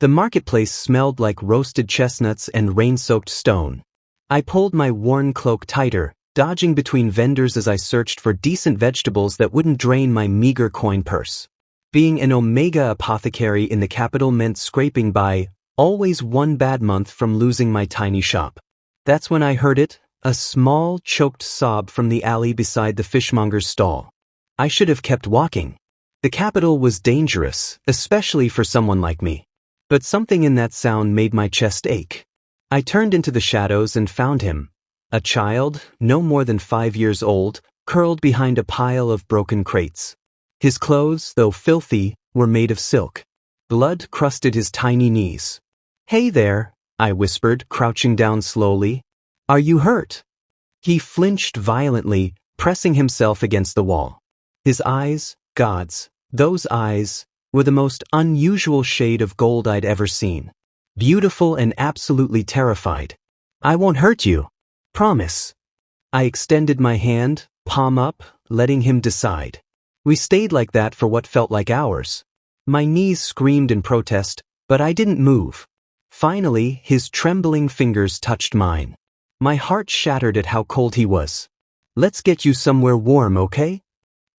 The marketplace smelled like roasted chestnuts and rain-soaked stone. I pulled my worn cloak tighter, dodging between vendors as I searched for decent vegetables that wouldn't drain my meager coin purse. Being an Omega apothecary in the capital meant scraping by, always one bad month from losing my tiny shop. That's when I heard it, a small, choked sob from the alley beside the fishmonger's stall. I should have kept walking. The capital was dangerous, especially for someone like me. But something in that sound made my chest ache. I turned into the shadows and found him. A child, no more than 5 years old, curled behind a pile of broken crates. His clothes, though filthy, were made of silk. Blood crusted his tiny knees. "Hey there," I whispered, crouching down slowly. "Are you hurt?" He flinched violently, pressing himself against the wall. His eyes, gods, those eyes, were the most unusual shade of gold I'd ever seen. Beautiful and absolutely terrified. "I won't hurt you. Promise." I extended my hand, palm up, letting him decide. We stayed like that for what felt like hours. My knees screamed in protest, but I didn't move. Finally, his trembling fingers touched mine. My heart shattered at how cold he was. "Let's get you somewhere warm, okay?"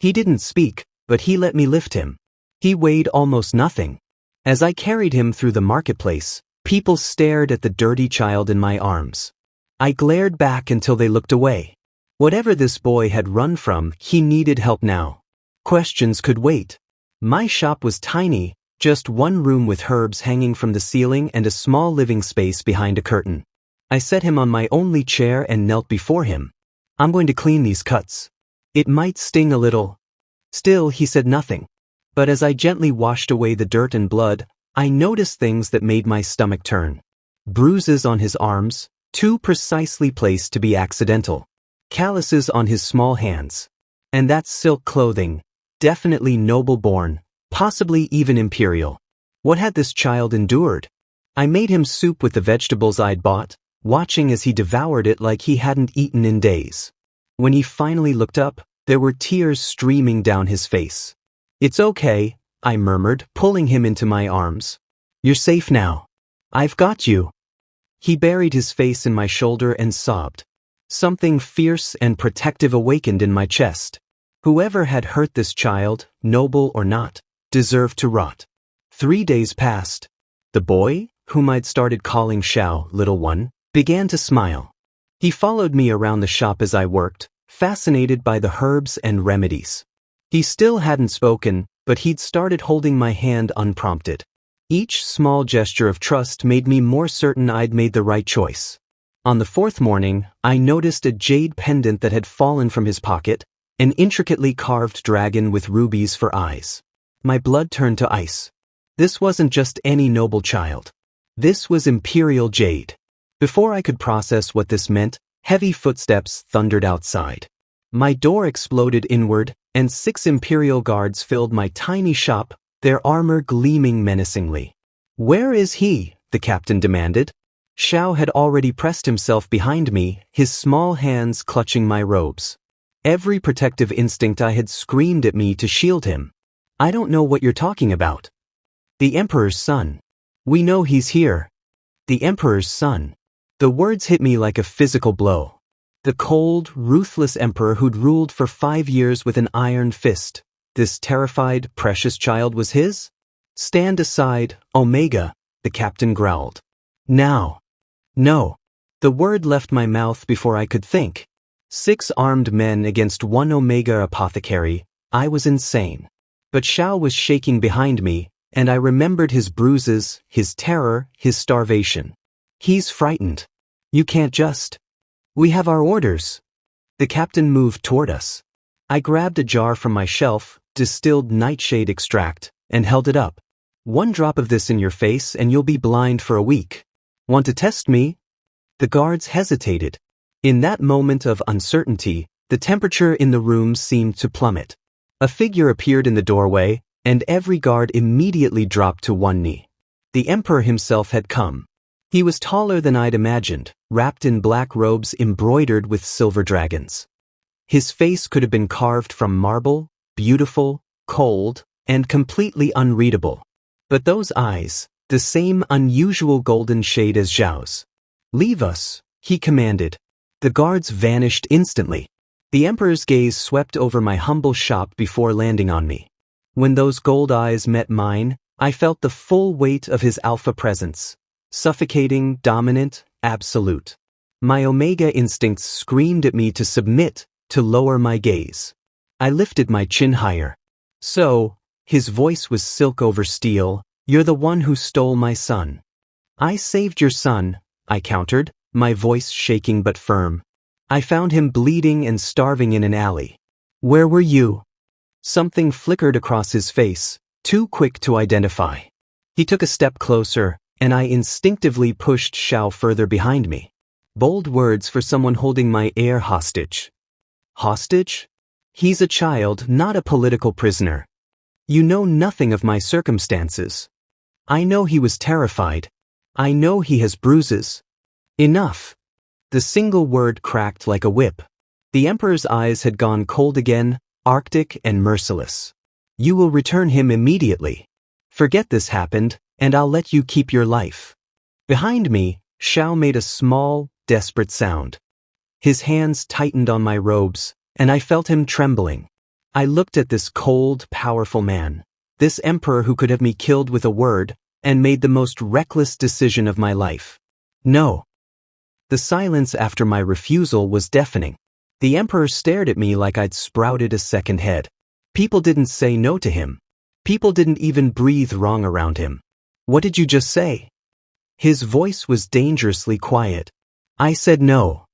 He didn't speak, but he let me lift him. He weighed almost nothing. As I carried him through the marketplace, people stared at the dirty child in my arms. I glared back until they looked away. Whatever this boy had run from, he needed help now. Questions could wait. My shop was tiny, just one room with herbs hanging from the ceiling and a small living space behind a curtain. I set him on my only chair and knelt before him. "I'm going to clean these cuts. It might sting a little." Still, he said nothing. But as I gently washed away the dirt and blood, I noticed things that made my stomach turn. Bruises on his arms, too precisely placed to be accidental. Calluses on his small hands. And that silk clothing, definitely noble-born, possibly even Imperial. What had this child endured? I made him soup with the vegetables I'd bought, watching as he devoured it like he hadn't eaten in days. When he finally looked up, there were tears streaming down his face. "It's okay," I murmured, pulling him into my arms. "You're safe now. I've got you." He buried his face in my shoulder and sobbed. Something fierce and protective awakened in my chest. Whoever had hurt this child, noble or not, deserved to rot. 3 days passed. The boy, whom I'd started calling Shiao, little one, began to smile. He followed me around the shop as I worked, fascinated by the herbs and remedies. He still hadn't spoken, but he'd started holding my hand unprompted. Each small gesture of trust made me more certain I'd made the right choice. On the 4th morning, I noticed a jade pendant that had fallen from his pocket, an intricately carved dragon with rubies for eyes. My blood turned to ice. This wasn't just any noble child. This was Imperial jade. Before I could process what this meant, heavy footsteps thundered outside. My door exploded inward, and 6 Imperial guards filled my tiny shop, their armor gleaming menacingly. "Where is he?" the captain demanded. Shiao had already pressed himself behind me, his small hands clutching my robes. Every protective instinct I had screamed at me to shield him. "I don't know what you're talking about." "The Emperor's son. We know he's here." The Emperor's son. The words hit me like a physical blow. The cold, ruthless emperor who'd ruled for 5 years with an iron fist. This terrified, precious child was his? "Stand aside, Omega," the captain growled. "Now." "No." The word left my mouth before I could think. 6 armed men against 1 Omega apothecary. I was insane. But Shiao was shaking behind me, and I remembered his bruises, his terror, his starvation. "He's frightened. You can't just. We have our orders." The captain moved toward us. I grabbed a jar from my shelf, distilled nightshade extract, and held it up. "1 drop of this in your face and you'll be blind for a week. Want to test me?" The guards hesitated. In that moment of uncertainty, the temperature in the room seemed to plummet. A figure appeared in the doorway, and every guard immediately dropped to one knee. The Emperor himself had come. He was taller than I'd imagined, wrapped in black robes embroidered with silver dragons. His face could have been carved from marble, beautiful, cold, and completely unreadable. But those eyes, the same unusual golden shade as Xiao's. "Leave us," he commanded. The guards vanished instantly. The Emperor's gaze swept over my humble shop before landing on me. When those gold eyes met mine, I felt the full weight of his alpha presence. Suffocating, dominant, absolute. My Omega instincts screamed at me to submit, to lower my gaze. I lifted my chin higher. "So," his voice was silk over steel, "you're the one who stole my son." "I saved your son," I countered, my voice shaking but firm. "I found him bleeding and starving in an alley." "Where were you?" Something flickered across his face, too quick to identify. He took a step closer, and I instinctively pushed Shiao further behind me. Bold words for someone holding my heir hostage. Hostage? He's a child, not a political prisoner. You know nothing of my circumstances. I know he was terrified. I know he has bruises. Enough. The single word cracked like a whip. The Emperor's eyes had gone cold again, arctic and merciless. "You will return him immediately. Forget this happened, and I'll let you keep your life." Behind me, Shiao made a small, desperate sound. His hands tightened on my robes, and I felt him trembling. I looked at this cold, powerful man, this emperor who could have me killed with a word, and made the most reckless decision of my life. "No." The silence after my refusal was deafening. The emperor stared at me like I'd sprouted a second head. People didn't say no to him. People didn't even breathe wrong around him. "What did you just say?" His voice was dangerously quiet. I said no.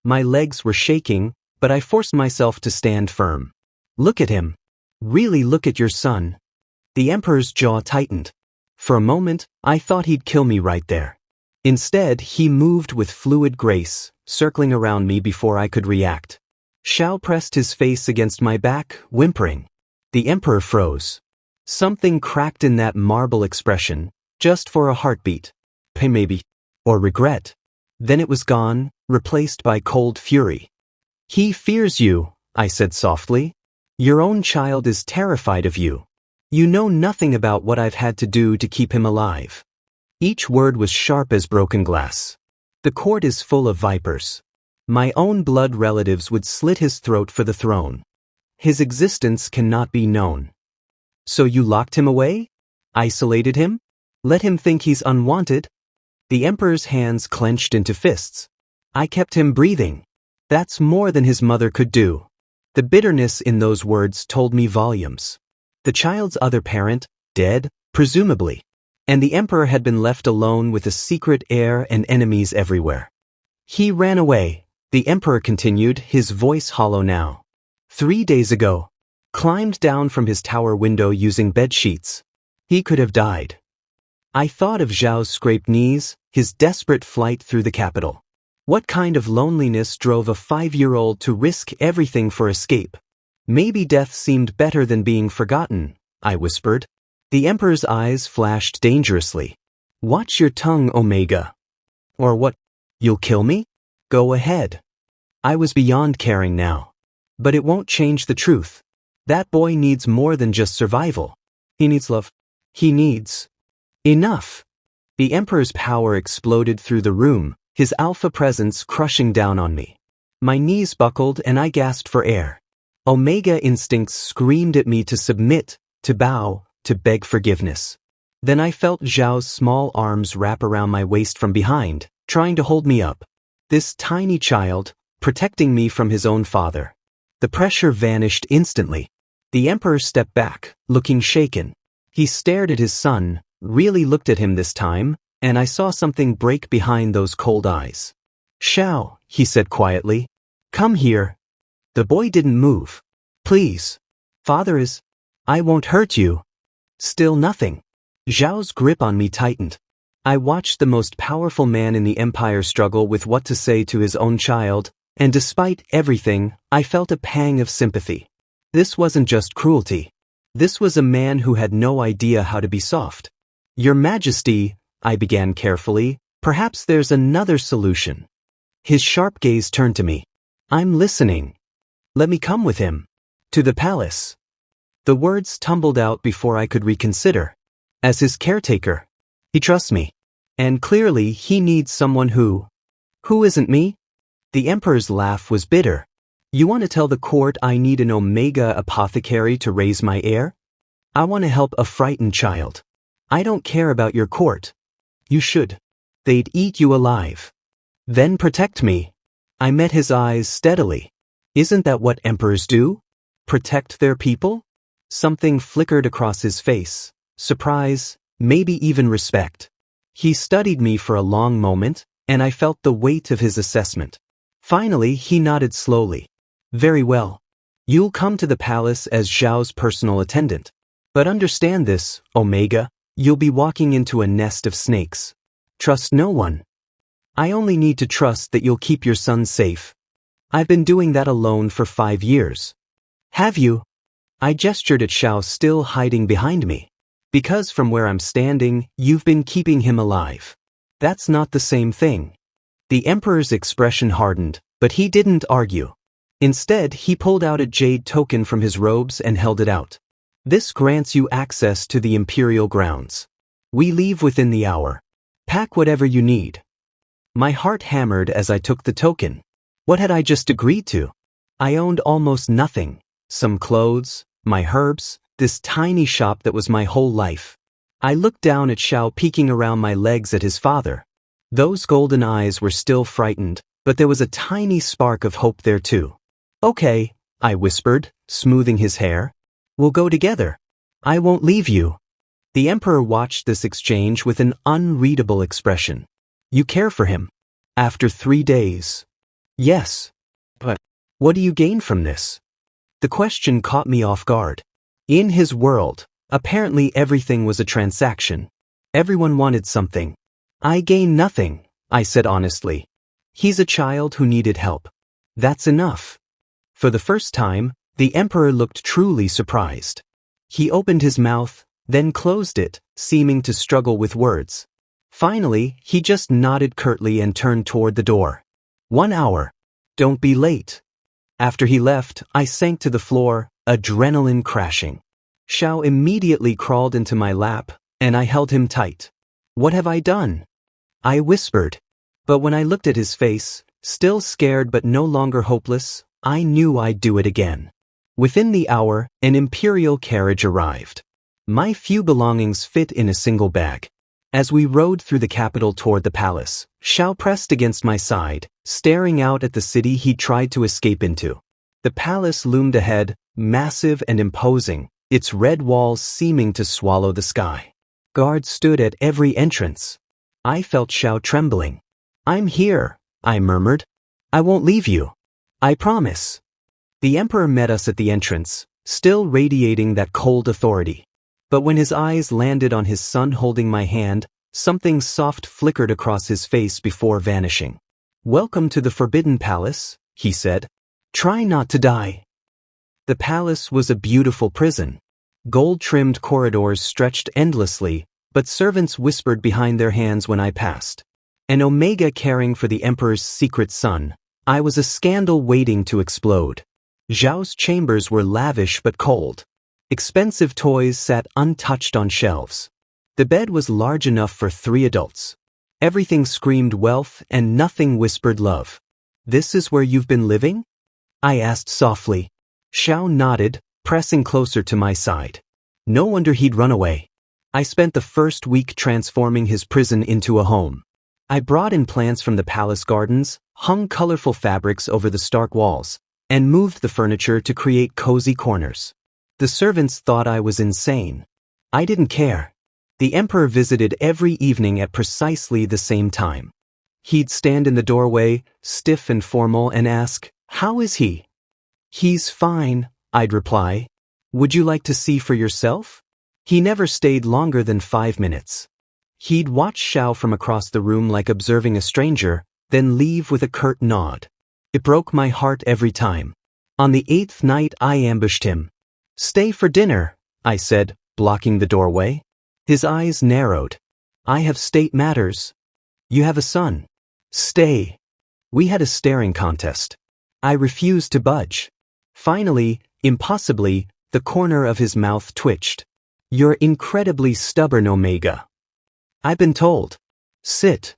My legs were shaking, but I forced myself to stand firm. "Look at him. Really look at your son." The emperor's jaw tightened. For a moment, I thought he'd kill me right there. Instead, he moved with fluid grace, circling around me before I could react. Shiao pressed his face against my back, whimpering. The emperor froze. Something cracked in that marble expression, just for a heartbeat. Pain maybe. Or regret. Then it was gone, replaced by cold fury. "He fears you," I said softly. "Your own child is terrified of you. You know nothing about what I've had to do to keep him alive." Each word was sharp as broken glass. The court is full of vipers. My own blood relatives would slit his throat for the throne. His existence cannot be known. "So you locked him away? Isolated him? Let him think he's unwanted?" The emperor's hands clenched into fists. "I kept him breathing. That's more than his mother could do." The bitterness in those words told me volumes. The child's other parent, dead, presumably. And the emperor had been left alone with a secret heir and enemies everywhere. "He ran away," the emperor continued, his voice hollow now. 3 days ago. Climbed down from his tower window using bed sheets. He could have died. I thought of Zhao's scraped knees, his desperate flight through the capital. What kind of loneliness drove a 5-year-old to risk everything for escape? "Maybe death seemed better than being forgotten," I whispered. The emperor's eyes flashed dangerously. "Watch your tongue, Omega." "Or what? You'll kill me?" "Go ahead." I was beyond caring now. But it won't change the truth. That boy needs more than just survival. He needs love. He needs... Enough. The emperor's power exploded through the room, his alpha presence crushing down on me. My knees buckled and I gasped for air. Omega instincts screamed at me to submit, to bow, to beg forgiveness. Then I felt Zhao's small arms wrap around my waist from behind, trying to hold me up. This tiny child, protecting me from his own father. The pressure vanished instantly. The emperor stepped back, looking shaken. He stared at his son, really looked at him this time, and I saw something break behind those cold eyes. "Shiao," he said quietly. "Come here." The boy didn't move. "Please. Father is... I won't hurt you." Still nothing. Zhao's grip on me tightened. I watched the most powerful man in the empire struggle with what to say to his own child, and despite everything, I felt a pang of sympathy. This wasn't just cruelty. This was a man who had no idea how to be soft. "Your Majesty," I began carefully, "perhaps there's another solution." His sharp gaze turned to me. "I'm listening." "Let me come with him. To the palace." The words tumbled out before I could reconsider. "As his caretaker." He trusts me. And clearly he needs someone who isn't me? The Emperor's laugh was bitter. You want to tell the court I need an Omega apothecary to raise my heir? I want to help a frightened child. I don't care about your court. You should. They'd eat you alive. Then protect me. I met his eyes steadily. Isn't that what emperors do? Protect their people? Something flickered across his face. Surprise, maybe even respect. He studied me for a long moment, and I felt the weight of his assessment. Finally, he nodded slowly. Very well. You'll come to the palace as Xiao's personal attendant. But understand this, Omega, you'll be walking into a nest of snakes. Trust no one. I only need to trust that you'll keep your son safe. I've been doing that alone for 5 years. Have you? I gestured at Xiao still hiding behind me. Because from where I'm standing, you've been keeping him alive. That's not the same thing. The Emperor's expression hardened, but he didn't argue. Instead, he pulled out a jade token from his robes and held it out. This grants you access to the Imperial grounds. We leave within the hour. Pack whatever you need. My heart hammered as I took the token. What had I just agreed to? I owned almost nothing. Some clothes, my herbs, this tiny shop that was my whole life. I looked down at Xiao peeking around my legs at his father. Those golden eyes were still frightened, but there was a tiny spark of hope there too. Okay, I whispered, smoothing his hair. We'll go together. I won't leave you. The Emperor watched this exchange with an unreadable expression. You care for him? After 3 days. Yes. But what do you gain from this? The question caught me off guard. In his world, apparently everything was a transaction. Everyone wanted something. I gain nothing, I said honestly. He's a child who needed help. That's enough. For the first time, the Emperor looked truly surprised. He opened his mouth, then closed it, seeming to struggle with words. Finally, he just nodded curtly and turned toward the door. 1 hour. Don't be late. After he left, I sank to the floor, adrenaline crashing. Xiao immediately crawled into my lap, and I held him tight. What have I done? I whispered. But when I looked at his face, still scared but no longer hopeless, I knew I'd do it again. Within the hour, an Imperial carriage arrived. My few belongings fit in a single bag. As we rode through the capital toward the palace, Xiao pressed against my side, staring out at the city he tried to escape into. The palace loomed ahead, massive and imposing, its red walls seeming to swallow the sky. Guards stood at every entrance. I felt Xiao trembling. I'm here, I murmured. I won't leave you. I promise. The Emperor met us at the entrance, still radiating that cold authority. But when his eyes landed on his son holding my hand, something soft flickered across his face before vanishing. Welcome to the Forbidden Palace, he said. Try not to die. The palace was a beautiful prison. Gold-trimmed corridors stretched endlessly, but servants whispered behind their hands when I passed. An Omega caring for the Emperor's secret son, I was a scandal waiting to explode. Zhao's chambers were lavish but cold. Expensive toys sat untouched on shelves. The bed was large enough for 3 adults. Everything screamed wealth and nothing whispered love. This is where you've been living? I asked softly. Xiao nodded, pressing closer to my side. No wonder he'd run away. I spent the first week transforming his prison into a home. I brought in plants from the palace gardens, hung colorful fabrics over the stark walls, and moved the furniture to create cozy corners. The servants thought I was insane. I didn't care. The Emperor visited every evening at precisely the same time. He'd stand in the doorway, stiff and formal, and ask, "How is he?" "He's fine," I'd reply. "Would you like to see for yourself?" He never stayed longer than 5 minutes. He'd watch Xiao from across the room like observing a stranger, then leave with a curt nod. It broke my heart every time. On the 8th night I ambushed him. "Stay for dinner," I said, blocking the doorway. His eyes narrowed. "I have state matters." "You have a son. Stay." We had a staring contest. I refused to budge. Finally, impossibly, the corner of his mouth twitched. "You're incredibly stubborn, Omega." I've been told. Sit.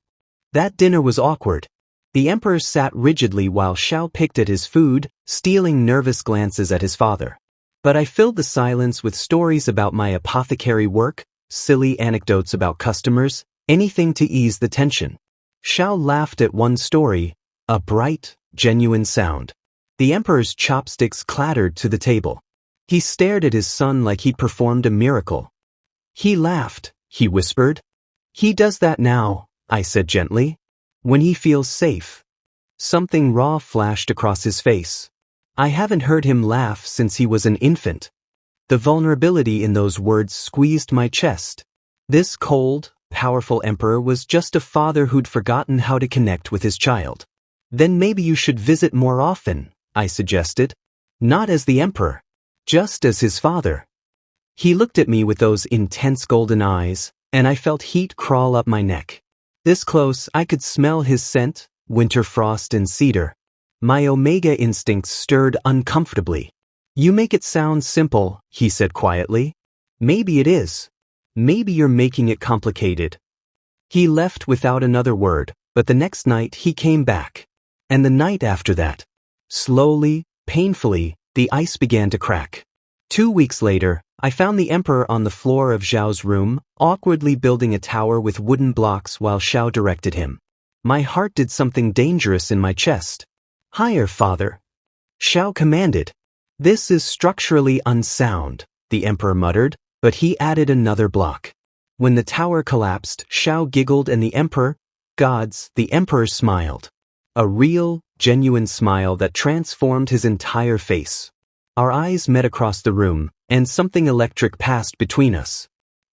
That dinner was awkward. The emperor sat rigidly while Shiao picked at his food, stealing nervous glances at his father. But I filled the silence with stories about my apothecary work, silly anecdotes about customers, anything to ease the tension. Shiao laughed at one story, a bright, genuine sound. The emperor's chopsticks clattered to the table. He stared at his son like he'd performed a miracle. He laughed, he whispered. He does that now, I said gently. When he feels safe. Something raw flashed across his face. I haven't heard him laugh since he was an infant. The vulnerability in those words squeezed my chest. This cold, powerful emperor was just a father who'd forgotten how to connect with his child. Then maybe you should visit more often, I suggested. Not as the emperor. Just as his father. He looked at me with those intense golden eyes, and I felt heat crawl up my neck. This close, I could smell his scent, winter frost and cedar. My Omega instincts stirred uncomfortably. You make it sound simple, he said quietly. Maybe it is. Maybe you're making it complicated. He left without another word, but the next night he came back. And the night after that. Slowly, painfully, the ice began to crack. 2 weeks later, I found the emperor on the floor of Zhao's room, awkwardly building a tower with wooden blocks while Shiao directed him. My heart did something dangerous in my chest. Higher, father. Shiao commanded. This is structurally unsound, the emperor muttered, but he added another block. When the tower collapsed, Shiao giggled and the emperor smiled. A real, genuine smile that transformed his entire face. Our eyes met across the room, and something electric passed between us.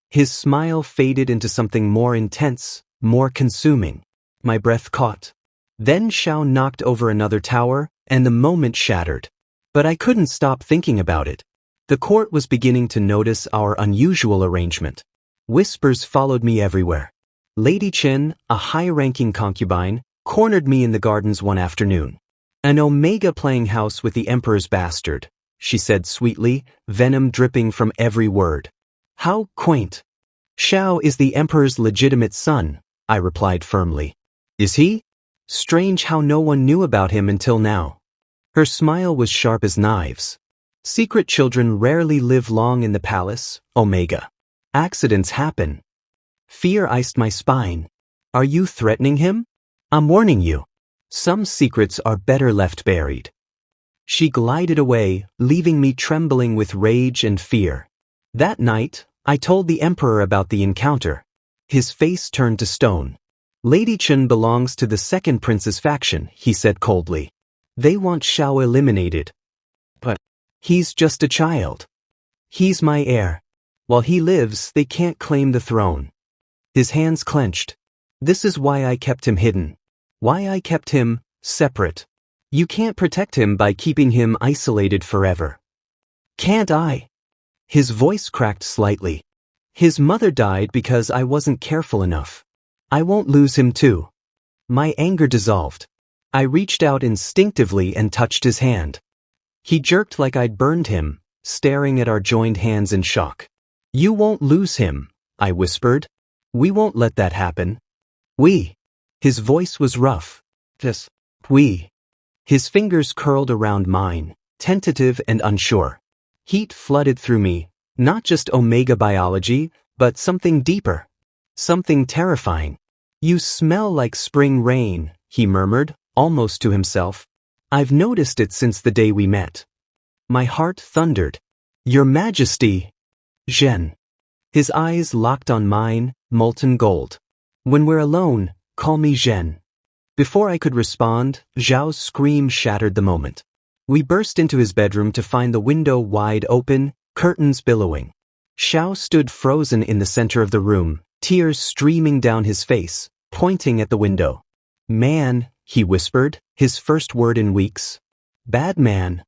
His smile faded into something more intense, more consuming. My breath caught. Then Shiao knocked over another tower, and the moment shattered. But I couldn't stop thinking about it. The court was beginning to notice our unusual arrangement. Whispers followed me everywhere. Lady Chen, a high-ranking concubine, cornered me in the gardens one afternoon. An Omega playing house with the emperor's bastard, she said sweetly, venom dripping from every word. How quaint. Shiao is the emperor's legitimate son, I replied firmly. Is he? Strange how no one knew about him until now. Her smile was sharp as knives. Secret children rarely live long in the palace, Omega. Accidents happen. Fear iced my spine. Are you threatening him? I'm warning you. Some secrets are better left buried. She glided away, leaving me trembling with rage and fear. That night, I told the emperor about the encounter. His face turned to stone. Lady Chen belongs to the second prince's faction, he said coldly. They want Shiao eliminated. But he's just a child. He's my heir. While he lives, they can't claim the throne. His hands clenched. This is why I kept him hidden. Why I kept him separate. You can't protect him by keeping him isolated forever. Can't I? His voice cracked slightly. His mother died because I wasn't careful enough. I won't lose him too. My anger dissolved. I reached out instinctively and touched his hand. He jerked like I'd burned him, staring at our joined hands in shock. You won't lose him, I whispered. We won't let that happen. We. His voice was rough. We. His fingers curled around mine, tentative and unsure. Heat flooded through me, not just Omega biology, but something deeper. Something terrifying. You smell like spring rain, he murmured, almost to himself. I've noticed it since the day we met. My heart thundered. Your Majesty. Zhen. His eyes locked on mine, molten gold. When we're alone, call me Zhen. Before I could respond, Zhao's scream shattered the moment. We burst into his bedroom to find the window wide open, curtains billowing. Shiao stood frozen in the center of the room, tears streaming down his face, pointing at the window. Man, he whispered, his first word in weeks. Bad man.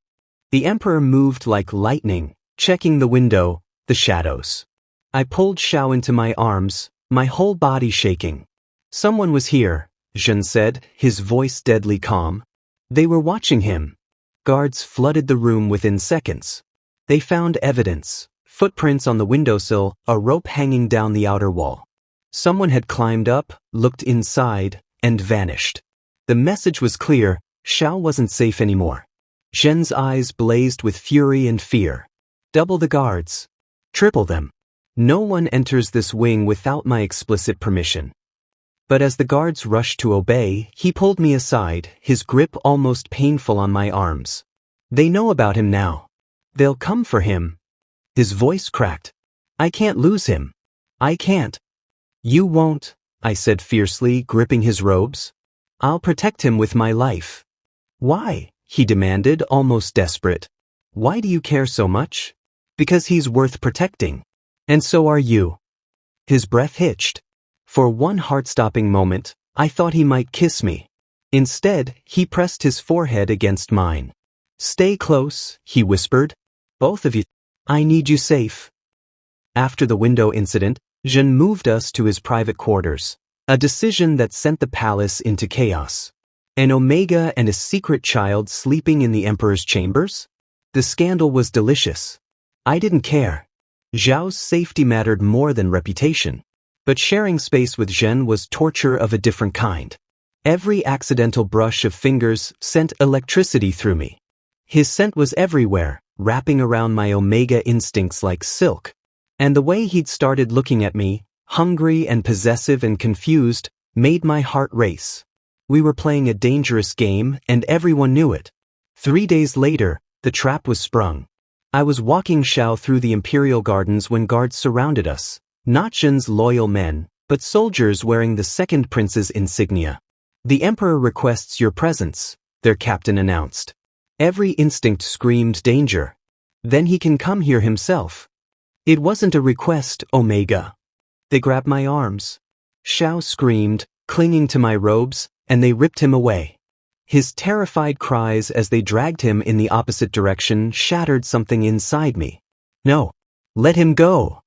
The emperor moved like lightning, checking the window, the shadows. I pulled Shiao into my arms, my whole body shaking. Someone was here, Zhen said, his voice deadly calm. They were watching him. Guards flooded the room within seconds. They found evidence, footprints on the windowsill, a rope hanging down the outer wall. Someone had climbed up, looked inside, and vanished. The message was clear: Shiao wasn't safe anymore. Zhen's eyes blazed with fury and fear. Double the guards. Triple them. No one enters this wing without my explicit permission. But as the guards rushed to obey, he pulled me aside, his grip almost painful on my arms. They know about him now. They'll come for him. His voice cracked. I can't lose him. I can't. You won't, I said fiercely, gripping his robes. I'll protect him with my life. Why? He demanded, almost desperate. Why do you care so much? Because he's worth protecting. And so are you. His breath hitched. For one heart-stopping moment, I thought he might kiss me. Instead, he pressed his forehead against mine. Stay close, he whispered. Both of you. I need you safe. After the window incident, Zhen moved us to his private quarters, a decision that sent the palace into chaos. An Omega and a secret child sleeping in the Emperor's chambers? The scandal was delicious. I didn't care. Zhao's safety mattered more than reputation. But sharing space with Zhen was torture of a different kind. Every accidental brush of fingers sent electricity through me. His scent was everywhere, wrapping around my Omega instincts like silk. And the way he'd started looking at me, hungry and possessive and confused, made my heart race. We were playing a dangerous game, and everyone knew it. 3 days later, the trap was sprung. I was walking Shiao through the Imperial gardens when guards surrounded us. Not Zhen's loyal men, but soldiers wearing the second prince's insignia. The Emperor requests your presence, their captain announced. Every instinct screamed danger. Then he can come here himself. It wasn't a request, Omega. They grabbed my arms. Shiao screamed, clinging to my robes, and they ripped him away. His terrified cries as they dragged him in the opposite direction shattered something inside me. No. Let him go.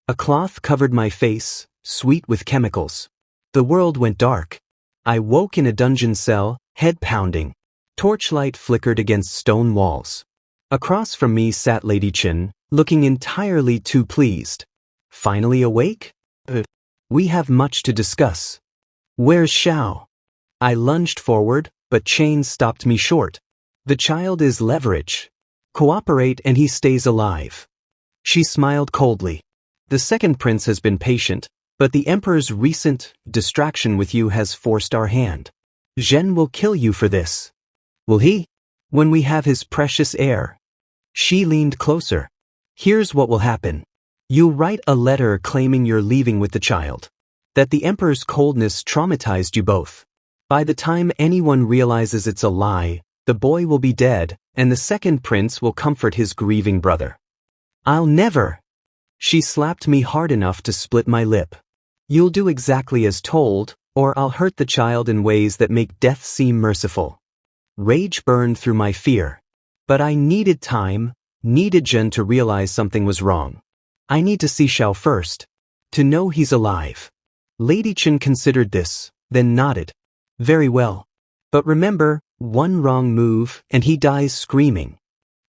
A cloth covered my face, sweet with chemicals. The world went dark. I woke in a dungeon cell, head pounding. Torchlight flickered against stone walls. Across from me sat Lady Qin, looking entirely too pleased. Finally awake? We have much to discuss. Where's Shiao? I lunged forward, but Chain stopped me short. The child is leverage. Cooperate and he stays alive. She smiled coldly. The second prince has been patient, but the Emperor's recent distraction with you has forced our hand. Zhen will kill you for this. Will he? When we have his precious heir. She leaned closer. Here's what will happen. You'll write a letter claiming you're leaving with the child. That the Emperor's coldness traumatized you both. By the time anyone realizes it's a lie, the boy will be dead, and the second prince will comfort his grieving brother. I'll never. She slapped me hard enough to split my lip. You'll do exactly as told, or I'll hurt the child in ways that make death seem merciful. Rage burned through my fear. But I needed time, needed Zhen to realize something was wrong. I need to see Shiao first. To know he's alive. Lady Qin considered this, then nodded. Very well. But remember, one wrong move, and he dies screaming.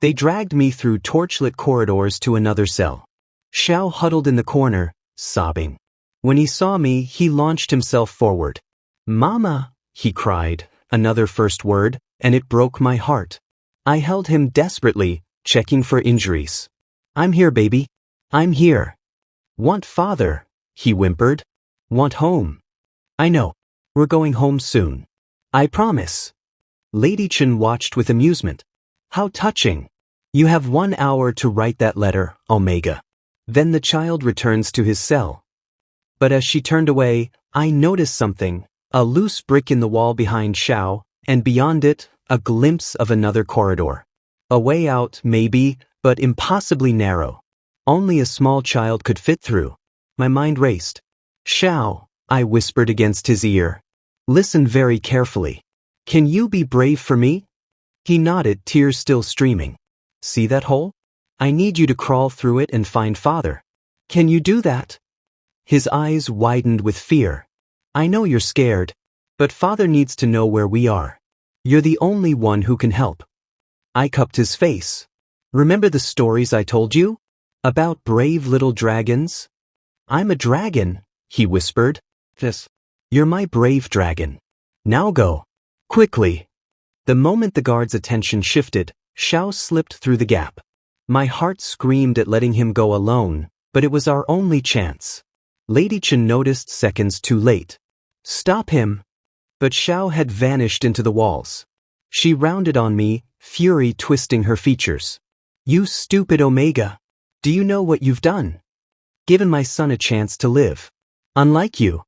They dragged me through torchlit corridors to another cell. Shiao huddled in the corner, sobbing. When he saw me, he launched himself forward. Mama, he cried, another first word, and it broke my heart. I held him desperately, checking for injuries. I'm here, baby. I'm here. Want father, he whimpered. Want home. I know. We're going home soon. I promise. Lady Qin watched with amusement. How touching. You have 1 hour to write that letter, Omega. Then the child returns to his cell. But as she turned away, I noticed something, a loose brick in the wall behind Shiao, and beyond it, a glimpse of another corridor. A way out, maybe, but impossibly narrow. Only a small child could fit through. My mind raced. Shiao, I whispered against his ear. Listen very carefully. Can you be brave for me? He nodded, tears still streaming. See that hole? I need you to crawl through it and find father. Can you do that? His eyes widened with fear. I know you're scared, but father needs to know where we are. You're the only one who can help. I cupped his face. Remember the stories I told you? About brave little dragons? I'm a dragon, he whispered. This. You're my brave dragon. Now go. Quickly. The moment the guard's attention shifted, Shiao slipped through the gap. My heart screamed at letting him go alone, but it was our only chance. Lady Chen noticed seconds too late. Stop him! But Shiao had vanished into the walls. She rounded on me, fury twisting her features. You stupid Omega! Do you know what you've done? Given my son a chance to live. Unlike you.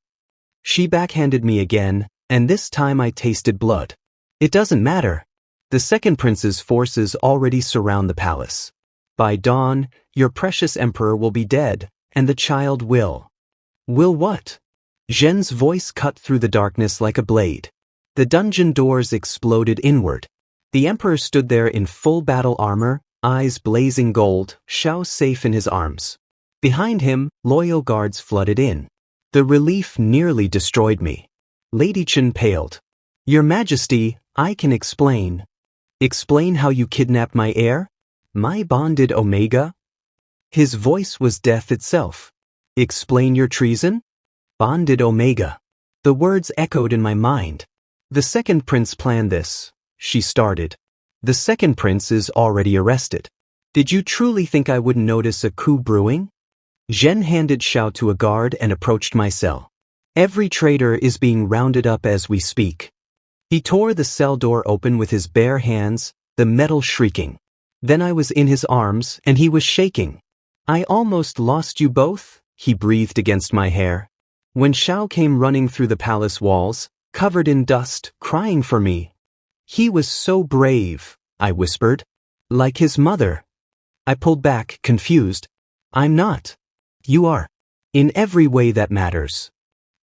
She backhanded me again, and this time I tasted blood. It doesn't matter. The second prince's forces already surround the palace. By dawn, your precious emperor will be dead, and the child will. Will what? Zhen's voice cut through the darkness like a blade. The dungeon doors exploded inward. The emperor stood there in full battle armor, eyes blazing gold, Shiao safe in his arms. Behind him, loyal guards flooded in. The relief nearly destroyed me. Lady Chen paled. Your Majesty, I can explain. Explain how you kidnapped my heir? My bonded Omega? His voice was death itself. Explain your treason? Bonded Omega. The words echoed in my mind. The second prince planned this, she started. The second prince is already arrested. Did you truly think I wouldn't notice a coup brewing? Zhen handed Shiao to a guard and approached my cell. Every traitor is being rounded up as we speak. He tore the cell door open with his bare hands, the metal shrieking. Then I was in his arms and he was shaking. I almost lost you both, he breathed against my hair. When Shiao came running through the palace walls, covered in dust, crying for me. He was so brave, I whispered. Like his mother. I pulled back, confused. I'm not. You are. In every way that matters.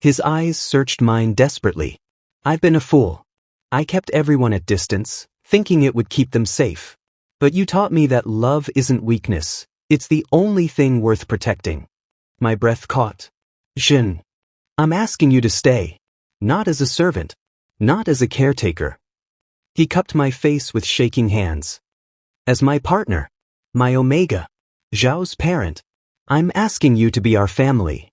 His eyes searched mine desperately. I've been a fool. I kept everyone at distance, thinking it would keep them safe. But you taught me that love isn't weakness, it's the only thing worth protecting. My breath caught. Zhen. I'm asking you to stay. Not as a servant. Not as a caretaker. He cupped my face with shaking hands. As my partner. My Omega. Zhao's parent. I'm asking you to be our family.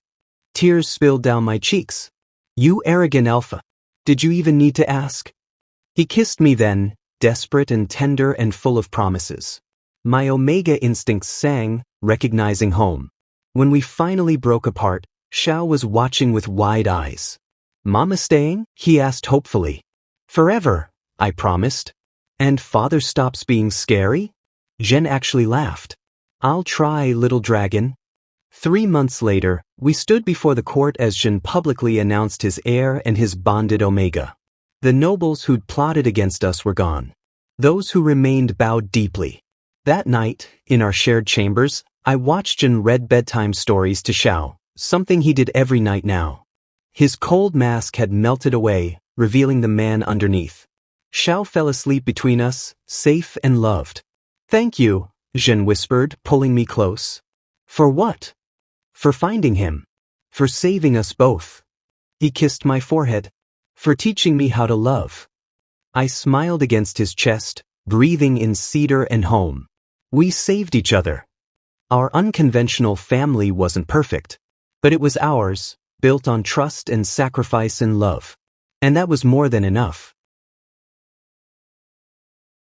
Tears spilled down my cheeks. You arrogant alpha. Did you even need to ask? He kissed me then, desperate and tender and full of promises. My Omega instincts sang, recognizing home. When we finally broke apart, Shiao was watching with wide eyes. Mama staying? He asked hopefully. Forever, I promised. And father stops being scary? Zhen actually laughed. I'll try, little dragon. 3 months later, we stood before the court as Zhen publicly announced his heir and his bonded Omega. The nobles who'd plotted against us were gone. Those who remained bowed deeply. That night, in our shared chambers, I watched Zhen read bedtime stories to Shiao, something he did every night now. His cold mask had melted away, revealing the man underneath. Shiao fell asleep between us, safe and loved. Thank you, Zhen whispered, pulling me close. For what? For finding him. For saving us both. He kissed my forehead. For teaching me how to love. I smiled against his chest, breathing in cedar and home. We saved each other. Our unconventional family wasn't perfect. But it was ours, built on trust and sacrifice and love. And that was more than enough.